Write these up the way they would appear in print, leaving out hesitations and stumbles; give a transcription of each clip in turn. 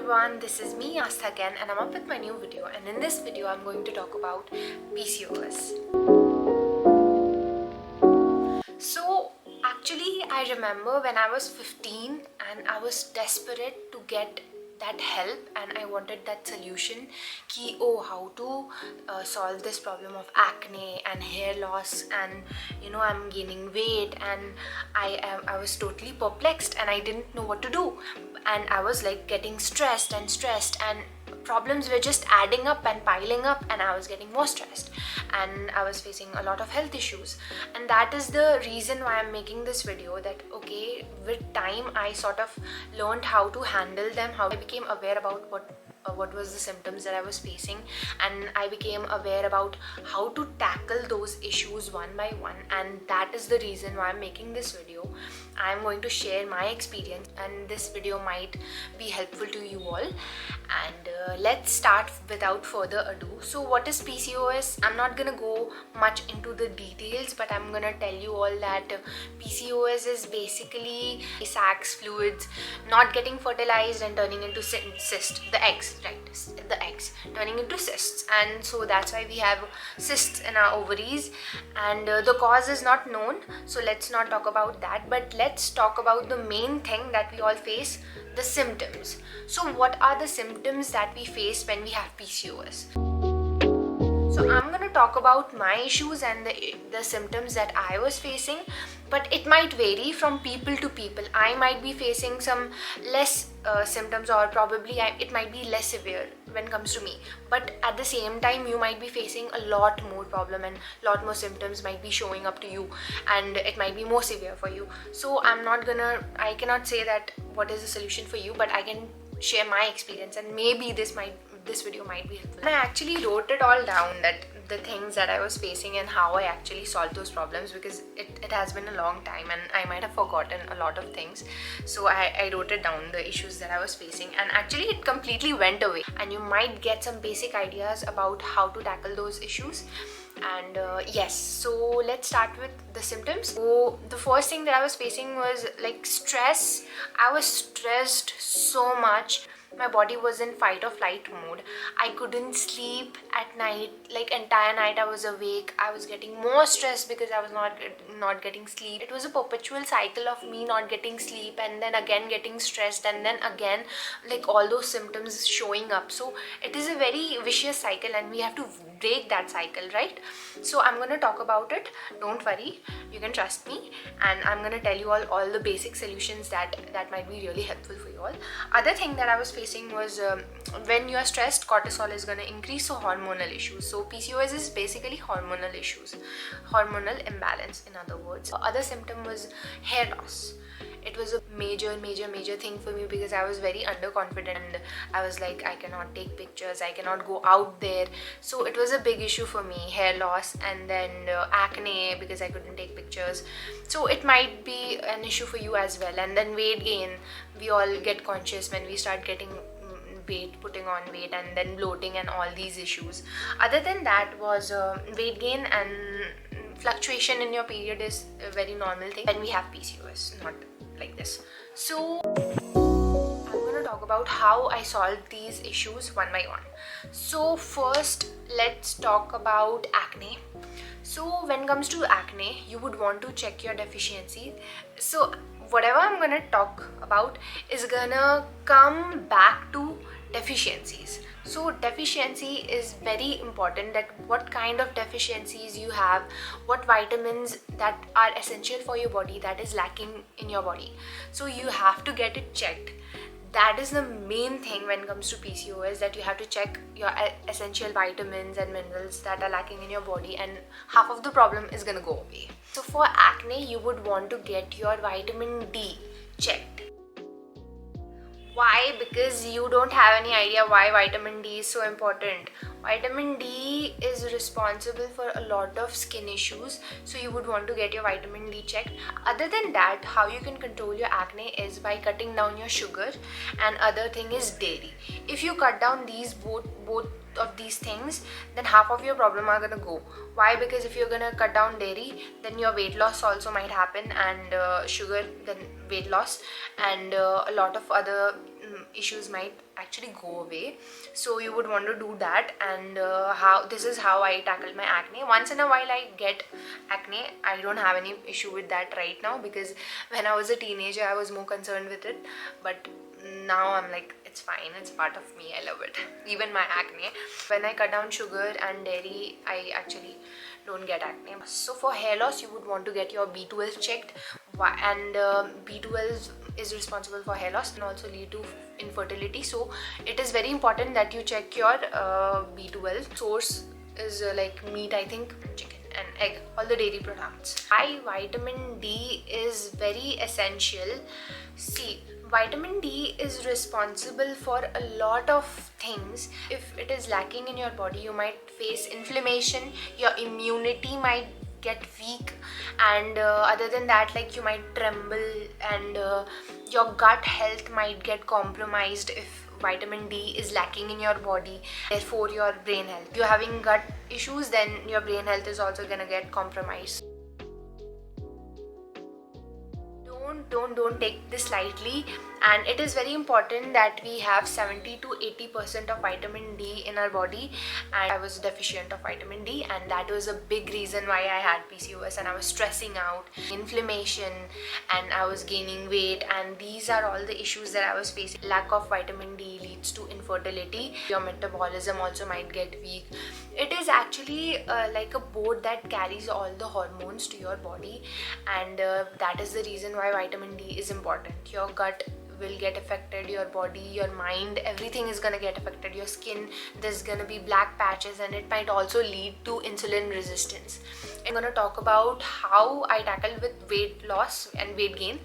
everyone, this is me Astha again and I'm up with my new video, and in this video I'm going to talk about PCOS. So actually I remember when I was 15 and I was desperate to get that help and I wanted that solution ki how to solve this problem of acne and hair loss, and I'm gaining weight and I was totally perplexed and I didn't know what to do, and I was like getting stressed and problems were just adding up and piling up, and I was getting more stressed and I was facing a lot of health issues. And that is the reason why I'm making this video, that okay, with time I sort of learned how to handle them, how I became aware about what was the symptoms that I was facing, and I became aware about how to tackle those issues one by one. And that is the reason why I'm making this video. I'm going to share my experience and this video might be helpful to you all. And let's start without further ado. So what is PCOS? I'm not gonna go much into the details, but I'm gonna tell you all that PCOS is basically sacs, fluids not getting fertilized and turning into cysts, the eggs, right? The eggs turning into cysts, and so that's why we have cysts in our ovaries, and the cause is not known, so let's not talk about that, but let's talk about the main thing that we all face, the symptoms. So what are the symptoms that we face when we have PCOS? So I'm going to talk about my issues and the symptoms that I was facing, but it might vary from people to people. I might be facing some less symptoms, or probably it might be less severe when it comes to me, but at the same time you might be facing a lot more problem and a lot more symptoms might be showing up to you, and it might be more severe for you. So I cannot say that what is the solution for you, but I can share my experience, and maybe this video might be helpful. And I actually wrote it all down, that the things that I was facing and how I actually solved those problems, because it has been a long time and I might have forgotten a lot of things. So I wrote it down, the issues that I was facing, and actually it completely went away, and you might get some basic ideas about how to tackle those issues. And yes, so let's start with the symptoms. So the first thing that I was facing was like stress. I was stressed so much. My body was in fight or flight mode. I couldn't sleep at night, like entire night I was awake. I was getting more stressed because I was not getting sleep. It was a perpetual cycle of me not getting sleep and then again getting stressed, and then again like all those symptoms showing up. So it is a very vicious cycle and we have to break that cycle, right? So I'm going to talk about it. Don't worry, you can trust me, and I'm going to tell you all the basic solutions that might be really helpful for you all. Other thing that I was facing was when you are stressed, cortisol is going to increase, so hormonal issues. So PCOS is basically hormonal issues, hormonal imbalance in other words. Other symptom was hair loss. It was a major thing for me because I was very underconfident and I was like, I cannot take pictures, I cannot go out there. So it was a big issue for me, hair loss, and then acne because I couldn't take pictures. So it might be an issue for you as well. And then weight gain, we all get conscious when we start getting putting on weight, and then bloating and all these issues. Other than that was weight gain and fluctuation in your period is a very normal thing when we have PCOS, not like this. So I'm going to talk about how I solved these issues one by one. So first, let's talk about acne. So when it comes to acne, you would want to check your deficiency. So whatever I'm going to talk about is gonna come back to deficiencies. So deficiency is very important, that what kind of deficiencies you have, what vitamins that are essential for your body that is lacking in your body. So you have to get it checked. That is the main thing when it comes to PCOS, that you have to check your essential vitamins and minerals that are lacking in your body, and half of the problem is gonna go away. So for acne, you would want to get your vitamin D checked. Why? Because you don't have any idea why vitamin D is so important. Vitamin D is responsible for a lot of skin issues, so you would want to get your vitamin D checked. Other than that, how you can control your acne is by cutting down your sugar, and other thing is dairy. If you cut down these both of these things, then half of your problem are gonna go. Why? Because if you're gonna cut down dairy, then your weight loss also might happen, and sugar, then weight loss, and a lot of other issues might actually go away. So you would want to do that. And this is how I tackled my acne. Once in a while I get acne. I don't have any issue with that right now, because when I was a teenager I was more concerned with it, but now I'm like, it's fine, it's part of me, I love it. Even my acne, when I cut down sugar and dairy, I actually don't get acne. So for hair loss, you would want to get your B12 checked, and B12 is responsible for hair loss and also lead to infertility. So it is very important that you check your B12 source. Is like meat, I think, chicken and egg, all the dairy products. High vitamin D is very essential. See, vitamin D is responsible for a lot of things. If it is lacking in your body, you might face inflammation, your immunity might get weak, and other than that, like, you might tremble, and your gut health might get compromised if vitamin D is lacking in your body. Therefore your brain health, if you're having gut issues, then your brain health is also gonna get compromised. Don't take this lightly, and it is very important that we have 70 to 80% of vitamin D in our body, and I was deficient of vitamin D, and that was a big reason why I had PCOS, and I was stressing out, inflammation, and I was gaining weight, and these are all the issues that I was facing. Lack of vitamin D leads to infertility. Your metabolism also might get weak. It is actually like a boat that carries all the hormones to your body, and that is the reason why vitamin D is important. Your gut will get affected, your body, your mind, everything is gonna get affected. Your skin, there's gonna be black patches, and it might also lead to insulin resistance. I'm gonna talk about how I tackled with weight loss and weight gain.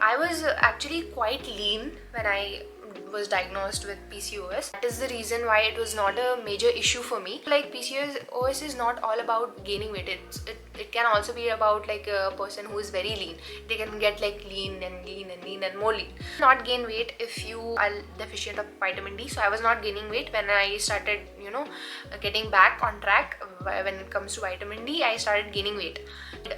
I was actually quite lean when I was diagnosed with PCOS. That is the reason why it was not a major issue for me. Like, PCOS is not all about gaining weight. It can also be about like a person who is very lean. They can get like lean and more lean. Not gain weight if you are deficient of vitamin D. So I was not gaining weight. When I started, getting back on track when it comes to vitamin D, I started gaining weight.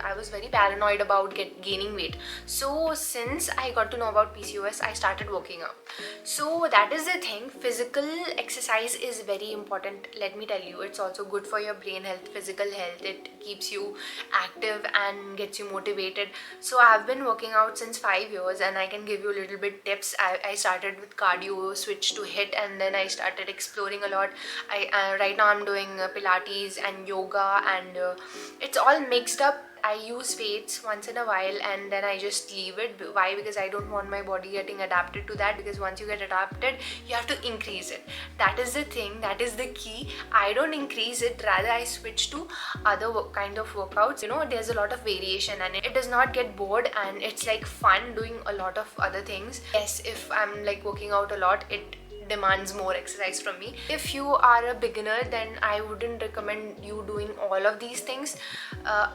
I was very paranoid about gaining weight. So since I got to know about PCOS, I started working out. So that is the thing. Physical exercise is very important. Let me tell you, it's also good for your brain health, physical health. It keeps you active and gets you motivated. So I have been working out since 5 years, and I can give you a little bit tips. I started with cardio, switched to HIIT, and then I started exploring a lot. Right now I'm doing Pilates and yoga, and it's all mixed up. I use weights once in a while, and then I just leave it. Why? Because I don't want my body getting adapted to that, because once you get adapted, you have to increase it. That is the thing, that is the key. I don't increase it, rather I switch to other kind of workouts. There's a lot of variation, and it does not get bored, and it's like fun doing a lot of other things. Yes, if I'm like working out a lot, it demands more exercise from me. If you are a beginner, then I wouldn't recommend you doing all of these things.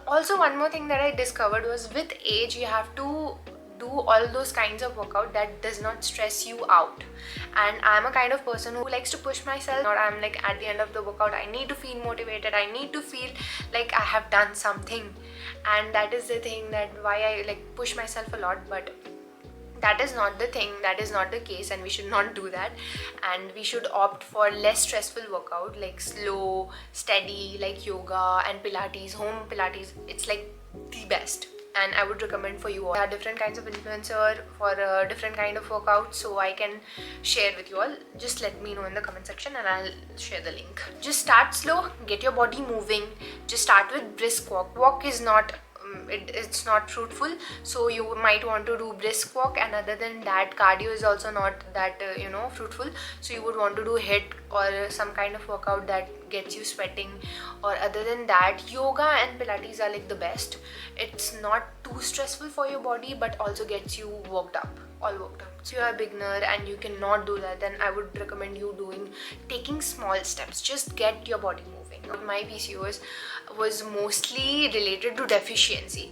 Also, one more thing that I discovered was, with age, you have to do all those kinds of workout that does not stress you out. And I'm a kind of person who likes to push myself. Or I'm like, at the end of the workout, I need to feel motivated, I need to feel like I have done something. And that is the thing, that why I like push myself a lot. But that is not the thing, that is not the case, and we should not do that. And we should opt for less stressful workout, like slow, steady, like yoga and Pilates. Home Pilates, it's like the best, and I would recommend for you all. There are different kinds of influencer for different kind of workouts, so I can share with you all. Just let me know in the comment section, and I'll share the link. Just start slow, get your body moving. Just start with brisk walk. Walk is not it's not fruitful, so you might want to do brisk walk. And other than that, cardio is also not that fruitful, so you would want to do HIIT or some kind of workout that gets you sweating. Or other than that, yoga and Pilates are like the best. It's not too stressful for your body, but also gets you worked up, all worked up. So you are a beginner and you cannot do that, then I would recommend you taking small steps. Just get your body moving. My PCOS was mostly related to deficiency,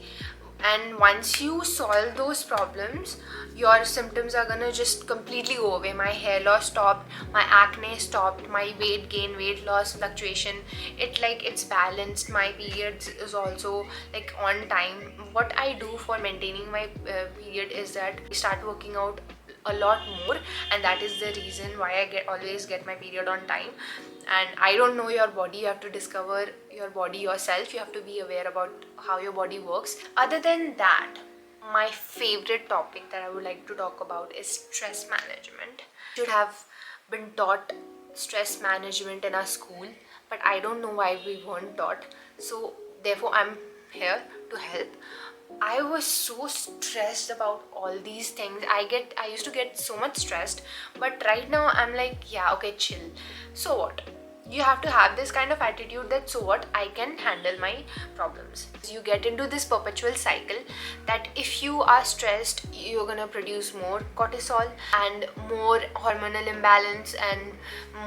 and once you solve those problems, your symptoms are gonna just completely go away. My hair loss stopped, my acne stopped, my weight gain, weight loss fluctuation, it's balanced. My periods is also like on time. What I do for maintaining my period is that I start working out a lot more, and that is the reason why I always get my period on time. And I don't know your body, you have to discover your body yourself. You have to be aware about how your body works. Other than that, my favorite topic that I would like to talk about is stress management. Should have been taught stress management in our school, but I don't know why we weren't taught. So therefore I'm here to help. I was so stressed about all these things. I used to get so much stressed, but right now I'm like, yeah, okay, chill. So what? You have to have this kind of attitude that so what, I can handle my problems. You get into this perpetual cycle that if you are stressed, you're gonna produce more cortisol and more hormonal imbalance and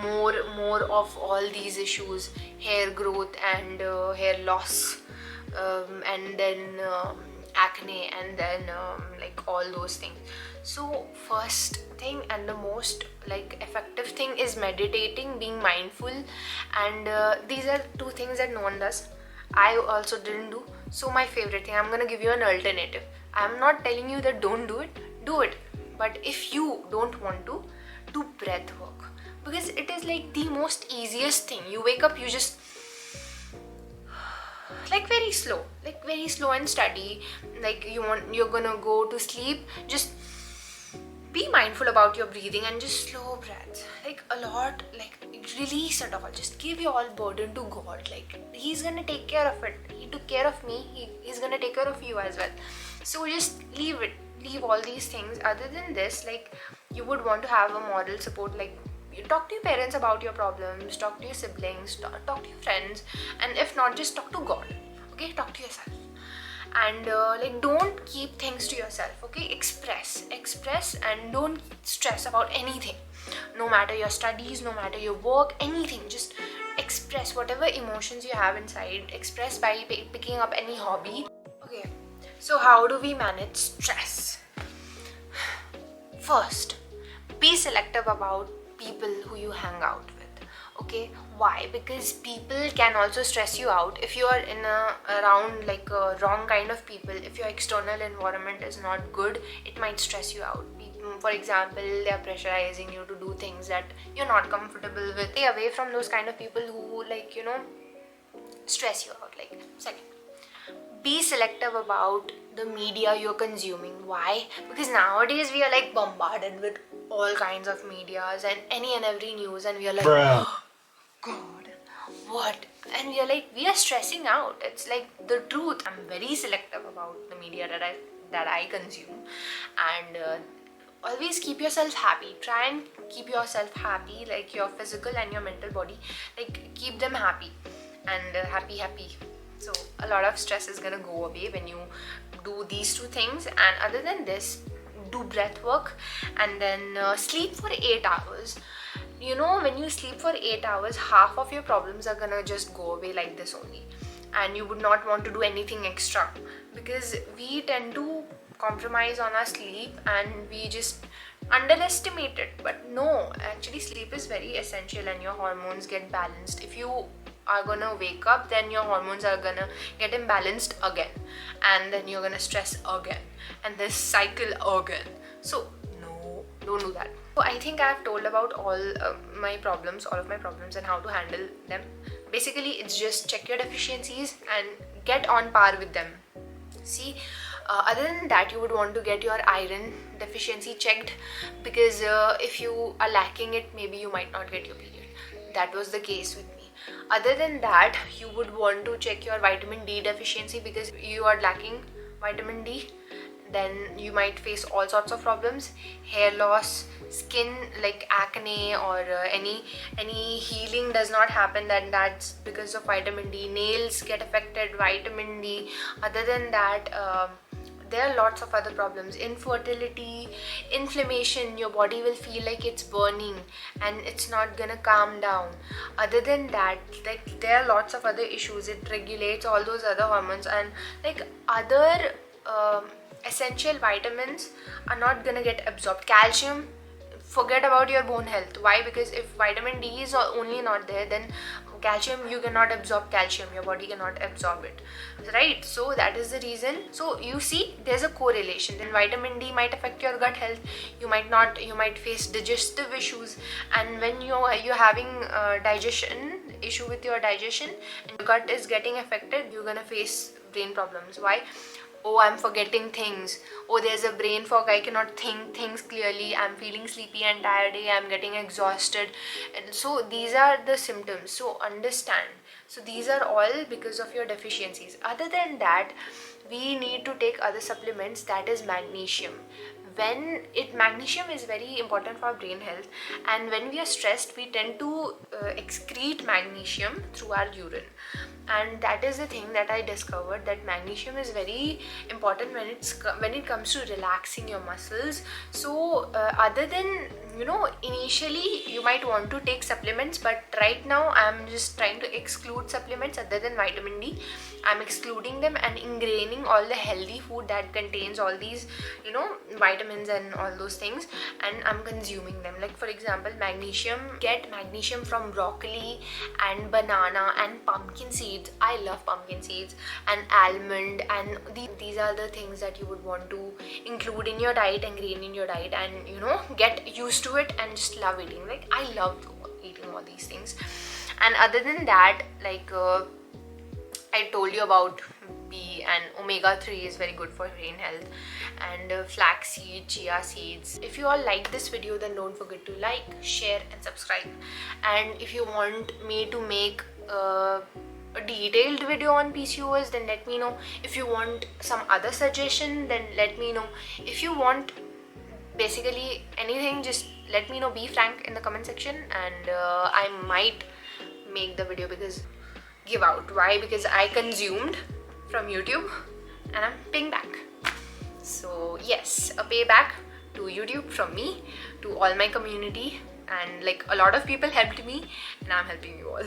more of all these issues, hair growth and hair loss, and then acne, and then like all those things. So first thing and the most like effective thing is meditating, being mindful, and these are two things that no one does. I also didn't do. So my favorite thing, I'm gonna give you an alternative. I'm not telling you that don't do it, do it. But if you don't want to, do breath work, because it is like the most easiest thing. You wake up, you just like very slow and steady. Like you're gonna go to sleep, just be mindful about your breathing and just slow breaths, like a lot, like release it all. Just give your all burden to God. Like he's gonna take care of it. He took care of me, he's gonna take care of you as well. So just leave all these things. Other than this, like you would want to have a moral support. Like you talk to your parents about your problems, talk to your siblings, talk to your friends, and if not, just talk to God. Okay, talk to yourself. And like don't keep things to yourself. Okay, express and don't stress about anything, no matter your studies, no matter your work, anything. Just express whatever emotions you have inside. Express by picking up any hobby. Okay, so how do we manage stress? First, be selective about people who you hang out with. Okay, why? Because people can also stress you out. If you are around like a wrong kind of people, if your external environment is not good, it might stress you out. For example, they are pressurizing you to do things that you're not comfortable with. Stay away from those kind of people who like stress you out. Like second, be selective about the media you're consuming. Why? Because nowadays we are like bombarded with all kinds of medias and any and every news, and we are like, bruh. God, what? And we are stressing out. It's like the truth. I'm very selective about the media that I consume, and always keep yourself happy. Try and keep yourself happy, like your physical and your mental body. Like keep them happy and happy. So a lot of stress is gonna go away when you do these two things. And other than this, do breath work, and then sleep for 8 hours. When you sleep for 8 hours, half of your problems are gonna just go away like this only, and you would not want to do anything extra, because we tend to compromise on our sleep and we just underestimate it. But no, actually sleep is very essential and your hormones get balanced. If you are gonna wake up, then your hormones are gonna get imbalanced again, and then you're gonna stress again, and this cycle again. So no, don't do that. So I think I've told about all of my problems and how to handle them. Basically, it's just check your deficiencies and get on par with them. See, other than that, you would want to get your iron deficiency checked, because if you are lacking it, maybe you might not get your period. That was the case with me. Other than that, you would want to check your vitamin D deficiency, because you are lacking vitamin D, then you might face all sorts of problems, hair loss, skin like acne, or any healing does not happen, then that's because of vitamin D. Nails get affected, vitamin D. Other than that, there are lots of other problems, infertility, inflammation. Your body will feel like it's burning and it's not gonna calm down. Other than that, like there are lots of other issues. It regulates all those other hormones and like other essential vitamins are not gonna get absorbed. Calcium, forget about your bone health. Why? Because if vitamin D is only not there, then calcium, you cannot absorb calcium, your body cannot absorb it, right? So that is the reason. So you see, there's a correlation. Then vitamin D might affect your gut health. You might face digestive issues, and when you're having digestion issue with your digestion and your gut is getting affected, you're gonna face brain problems. Why? Oh, I'm forgetting things. Oh, there's a brain fog, I cannot think things clearly, I'm feeling sleepy and tired, I'm getting exhausted. And so these are the symptoms. So understand. So these are all because of your deficiencies. Other than that, we need to take other supplements, that is magnesium. Magnesium is very important for brain health, and when we are stressed, we tend to excrete magnesium through our urine. And that is the thing that I discovered, that magnesium is very important when it comes to relaxing your muscles. So other than, initially you might want to take supplements, but right now I'm just trying to exclude supplements other than vitamin D. I'm excluding them and ingraining all the healthy food that contains all these, vitamins and all those things, and I'm consuming them. Like for example, magnesium, get magnesium from broccoli and banana and pumpkin seeds. I love pumpkin seeds and almond, and these are the things that you would want to include in your diet, ingrain in your diet, and get used to it and just love eating. Like I love eating all these things. And other than that, like I told you about B, and omega-3 is very good for brain health, and flaxseed, chia seeds. If you all like this video, then don't forget to like, share and subscribe. And if you want me to make a detailed video on PCOS, then let me know. If you want some other suggestion, then let me know. If you want basically anything, just let me know. Be frank in the comment section, and I might make the video give out. Why? Because I consumed from YouTube and I'm paying back. So yes, a payback to YouTube from me to all my community, and like a lot of people helped me and I'm helping you all.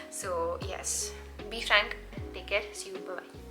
So yes, be frank, take care, see you, bye bye.